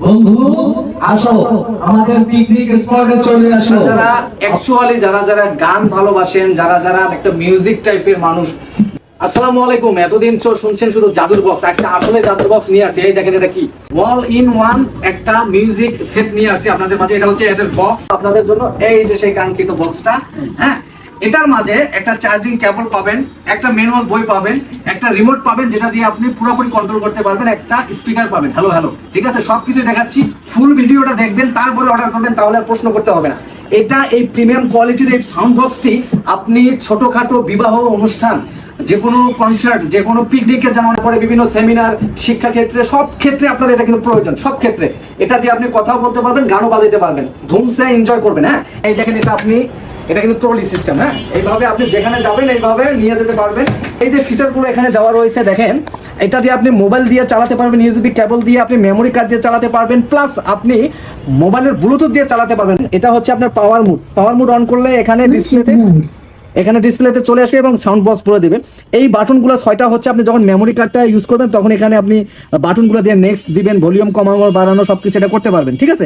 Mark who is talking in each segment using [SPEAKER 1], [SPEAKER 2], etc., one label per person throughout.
[SPEAKER 1] বন্ধু আসো আমাদের পিকনিক স্পটে চলে আসো।
[SPEAKER 2] যারা অ্যাকচুয়ালি যারা গান ভালোবাসেন, যারা একটা মিউজিক টাইপের মানুষ, আসসালামু আলাইকুম। এতদিন শুনছেন শুধু জাদুর বক্স, আসলে জাদুর বক্স নিয়ে আসছি। এই দেখেন, এটা কি ওয়াল ইন ওয়ান একটা মিউজিক সেট নিয়ে আসছি আপনাদের মাঝে। এটা হচ্ছে এয়ারটেল বক্স আপনাদের জন্য। এই যে সেই কাঙ্ক্ষিত বক্সটা, হ্যাঁ, এটার মাঝে একটা চার্জিং কেবল পাবেন, একটা ম্যানুয়াল বই পাবেন, একটা রিমোট পাবেন যেটা দিয়ে আপনি পুরোপুরি কন্ট্রোল করতে পারবেন, একটা স্পিকার পাবেন। হ্যালো, ঠিক আছে, সবকিছু দেখাচ্ছি। ফুল ভিডিওটা দেখবেন, তারপরে অর্ডার করবেন, তাহলে আর প্রশ্ন করতে হবে না। এটা এই প্রিমিয়াম কোয়ালিটির এই সাউন্ড বক্সটি আপনি ছোটখাটো বিবাহ অনুষ্ঠান, যে কোনো কনসার্ট, যে কোনো পিকনিকে যেমন পরে বিভিন্ন সেমিনার, শিক্ষা ক্ষেত্রে, সব ক্ষেত্রে আপনার এটা কিন্তু প্রয়োজন। সব ক্ষেত্রে এটা দিয়ে আপনি কথাও বলতে পারবেন, গানও বাজাইতে পারবেন, ধুমসে এনজয় করবেন। হ্যাঁ, এই দেখেন, এটা কিন্তু ট্রলি সিস্টেম। হ্যাঁ, এইভাবে আপনি যেখানে যাবেন এইভাবে নিয়ে যেতে পারবেন। এই যে ফিচারগুলো এখানে দেওয়া রয়েছে দেখেন, এটা দিয়ে আপনি মোবাইল দিয়ে চালাতে পারবেন, ইউএসবি কেবল দিয়ে আপনি মেমোরি কার্ড দিয়ে চালাতে পারবেন, প্লাস আপনি মোবাইলের ব্লুটুথ দিয়ে চালাতে পারবেন। এটা হচ্ছে আপনার পাওয়ার মুড অন করলে এখানে ডিসপ্লেতে চলে আসবে এবং সাউন্ড বক্স বলে দেবে। এই বাটনগুলো 6টা হচ্ছে, আপনি যখন মেমোরি কার্ডটা ইউজ করবেন তখন এখানে আপনি বাটনগুলো দিয়ে নেক্সট দিবেন, ভলিউম কমানো বাড়ানো সব কিছু এটা করতে পারবেন, ঠিক আছে।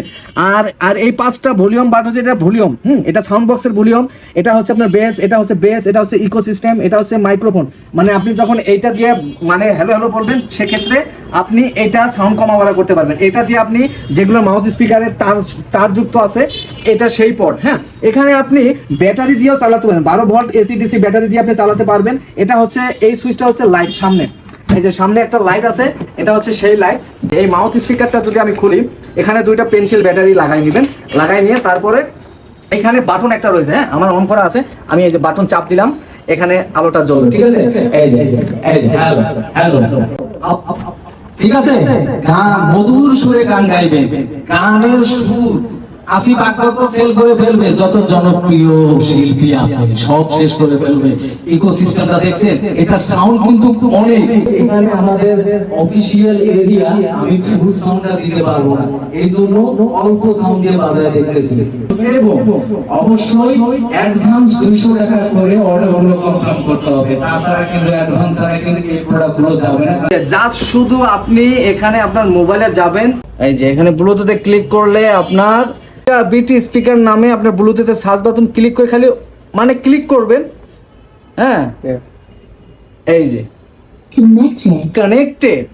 [SPEAKER 2] আর এই 5টা ভলিউম বাটন হচ্ছে, এটা ভলিউম, এটা সাউন্ড বক্সের ভলিউম, এটা হচ্ছে আপনার বেস, এটা হচ্ছে ইকোসিস্টেম, এটা হচ্ছে মাইক্রোফোন। মানে আপনি যখন এইটা দিয়ে মানে হ্যালো বলবেন, সেক্ষেত্রে আপনি এটা সাউন্ড কমা বাড়া করতে পারবেন। এটা দিয়ে আপনি যেগুলো মাউথ স্পিকারের তার যুক্ত আছে, এটা সেই পড। হ্যাঁ, এখানে আপনি ব্যাটারি দিয়েও চালাতে পারেন, 12 ভোল্ট এসি ডিসি ব্যাটারি দিয়ে আপনি চালাতে পারবেন। এটা হচ্ছে এই সুইচটা হচ্ছে লাইট, সামনে এই যে সামনে একটা লাইট আছে, এটা হচ্ছে সেই লাইট। এই মাউথ স্পিকারটা যদি আমি খুলি, এখানে 2টা পেন্সিল ব্যাটারি লাগাই নেবেন, লাগাই নিয়ে তারপরে এখানে বাটন একটা রয়েছে, হ্যাঁ, আমার অন করা আছে, আমি এই যে বাটন চাপ দিলাম, এখানে আলোটা জ্বলবে, ঠিক আছে। এই যে হ্যালো,
[SPEAKER 1] ঠিক আছে, গান মধুর সুরে গান গাইবেন, গানের সুর আসি বাক্য ফেল করে ফেলবে, যত জনপ্রিয় শিল্পী আছে সব শেষ করে ফেলবে। ইকোসিস্টেমটা দেখছেন, এটা সাউন্ড কিন্তু অনেক। এখানে আমাদের অফিসিয়াল এরিয়া, আমি ফুল সাউন্ডটা দিতে পারবো না, এই জন্য অল্প সাউন্ড দিয়ে বাজায় দেখতেছি। এবং অবশ্যই অ্যাডভান্স 200 টাকা করে অর্ডারগুলো কনফার্ম করতে হবে, তাছাড়া কিন্তু অ্যাডভান্স ছাড়া কিন্তু এই প্রোডাক্টগুলো যাবে না।
[SPEAKER 2] জাস্ট শুধু আপনি এখানে আপনার মোবাইলে যাবেন, এই যে এখানে ব্লুটুথে ক্লিক করলে আপনার বিটি স্পিকার নামে আপনার ব্লুটুথে সার্চ বাটন ক্লিক করে খালি মানে ক্লিক করবেন, হ্যাঁ, এই যে কানেক্টেড।